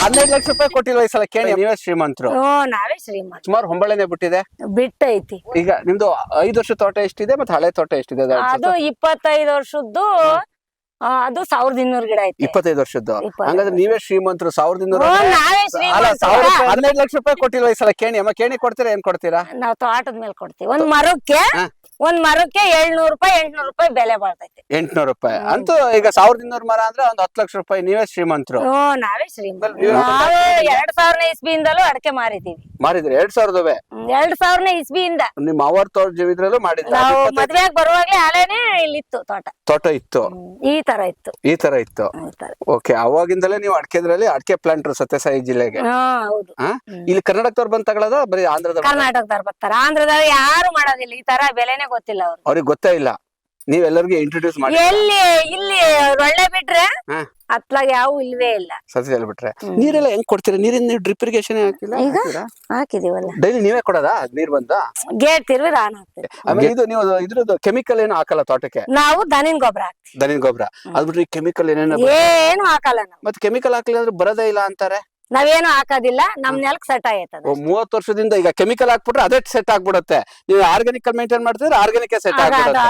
12 ಲಕ್ಷ ರೂಪಾಯಿ ಕೊಟ್ಟಿಲ್ವ ಈ ಸಲ ಕೇಳಿ ನೀವೇ ಶ್ರೀಮಂತರು. ನಾವೇ ಶ್ರೀಮಂತ. ಸುಮಾರು ಹೊಂಬಳೆನೆ ಬಿಟ್ಟಿದೆ. ಬಿಟ್ಟೈತಿ. ಈಗ ನಿಮ್ದು 5 ವರ್ಷ ತೋಟ ಎಷ್ಟಿದೆ ಮತ್ತೆ ಹಳೆ ತೋಟ ಎಷ್ಟಿದೆ? ಅದು 25 ವರ್ಷದ್ದು. ಅದು 1200 ಗಿಡ ಐತಿ. 25 ವರ್ಷದ್ದು. ಹಂಗಾದ್ರೆ ನೀವೇ ಶ್ರೀಮಂತರು. 1200 ನಾವೇ ಶ್ರೀಮಂತ. 12 ಲಕ್ಷ ರೂಪಾಯಿ ಕೊಟ್ಟಿಲ್ವ ಈ ಸಲ ಕೇಳಿ ಅಮ್ಮ? ಕೇಣಿ ಕೊಡ್ತೀರಾ ಏನ್ ಕೊಡ್ತೀರಾ? ನಾವ್ ತೋಟದ ಮೇಲೆ ಕೊಡ್ತೀವಿ. ಒಂದ್ ಮರಕ್ಕೆ 700 ರೂಪಾಯಿ 800 ರೂಪಾಯಿ ಬೆಲೆ ಬಾಳ್ತೈತಿ. 800 ರೂಪಾಯಿ ಅಂತೂ. ಈಗ 1200 ಮರ ಅಂದ್ರೆ ಒಂದ್ 10 ಲಕ್ಷ ರೂಪಾಯಿ. ನೀವೇ ಶ್ರೀಮಂತರು. ನಾವೇ ಶ್ರೀಮಂತ. ನಾವು 2000 ಇಸ್ವಿಯಿಂದಲೂ ಅಡಕೆ ಮಾರಿದೀವಿ. ಮಾರಿದ್ರಿ 2000 2000 ಇಸ್ವಿಯಿಂದ. ನಿಮ್ಮ ಅವ್ರ ತೋಟ ಇದ್ರಲ್ಲೂ ಮಾಡಿದ್ರಿ? ನಾವು ಮದ್ವೆಯಾಗ ಬರುವಾಗ್ಲೇ ಹಳೆನೆ ಇಲ್ಲಿತ್ತು ತೋಟ ಇತ್ತು. ಈ ತರ ಇತ್ತು. ಈ ತರ ಇತ್ತು. ಓಕೆ. ಅವಾಗಿಂದಲೇ ನೀವು ಅಡಕೆದ್ರಲ್ಲಿ ಅಡಕೆ ಪ್ಲಾಂಟರ್ ಸತ್ಯಸಾಯಿ ಜಿಲ್ಲೆಗೆ. ಹೌದು. ಇಲ್ಲಿ ಕರ್ನಾಟಕದವ್ರು ಬಂದ್ ತಗೊಳ್ಳೋದ ಬರೀ ಆಂಧ್ರದ? ಕರ್ನಾಟಕದವ್ರು ಬರ್ತಾರ. ಆಂಧ್ರದವ್ರು ಯಾರು ಮಾಡೋದಿಲ್ಲ ಈ ತರ. ಬೆಲೆನೆ ಗೊತ್ತಿಲ್ಲ ಅವ್ರು. ಅವ್ರಿಗೆ ಗೊತ್ತೇ ಇಲ್ಲ. ನೀವೆಲ್ಲರಿಗೂ ಇಂಟ್ರೊಡ್ಯೂಸ್ ಮಾಡಿ. ಇಲ್ಲಿ ಒಳ್ಳೆ ಬಿಟ್ರೆ ಅತ್ಲಾಗ ಯಾವ ಇಲ್ವೇ ಇಲ್ಲ. ಸತ್ಯ ಹೇಳ್ಬಿಟ್ರೆ ನೀರೆಲ್ಲ ಹೆಂಗ್ ಕೊಡ್ತೀರಾ? ನೀರಿನ ನೀವು ಡ್ರಿಪ್ ಇರಿಗೇಷನ್ ಹಾಕಿಲ್ಲ? ಹಾಕಿದೀವಲ್ಲ. ಡೈಲಿ ನೀವೇ ಕೊಡೋದಾ ನೀರ್ ಬಂದ? ಗೇಟ್ ತಿರ್ವಿ ರಾನ್ ಹಾಕ್ತಿವಿ. ಆಮೇಲೆ ಇದು ನೀವು ಇದ್ರದ್ದು ಕೆಮಿಕಲ್ ಏನು ಹಾಕಲ್ಲ ತೋಟಕ್ಕೆ? ನಾವು ದನಿನ್ ಗೊಬ್ಬರ ಹಾಕ್ತಿವಿ. ದನಿನ್ ಗೊಬ್ಬರ. ಅದ್ಬಿಟ್ರೆ ಕೆಮಿಕಲ್ ಏನೇನು ಏನು ಹಾಕಲ್ಲ ನಾವು. ಮತ್ತೆ ಕೆಮಿಕಲ್ ಹಾಕ್ಲಿಲ್ಲ ಅಂದ್ರೆ ಬರೋದೇ ಇಲ್ಲ ಅಂತಾರೆ. ನಾವೇನು ಹಾಕೋದಿಲ್ಲ. ನಮ್ ನೆಲಕ್ ಸೆಟ್ ಆಯ್ತದ. 30 ವರ್ಷದಿಂದ ಈಗ ಕೆಮಿಕಲ್ ಹಾಕ್ಬಿಟ್ರೆ ಅದೇ ಸೆಟ್ ಆಗ್ಬಿಡುತ್ತೆ. ನೀವು ಆರ್ಗಾನಿಕ್ ಮೇಂಟೈನ್ ಮಾಡ್ತಿದ್ರೆ ಆರ್ಗಾನಿಕ್ ಸೆಟ್ ಆಗ್ಬಿಡುತ್ತೆ.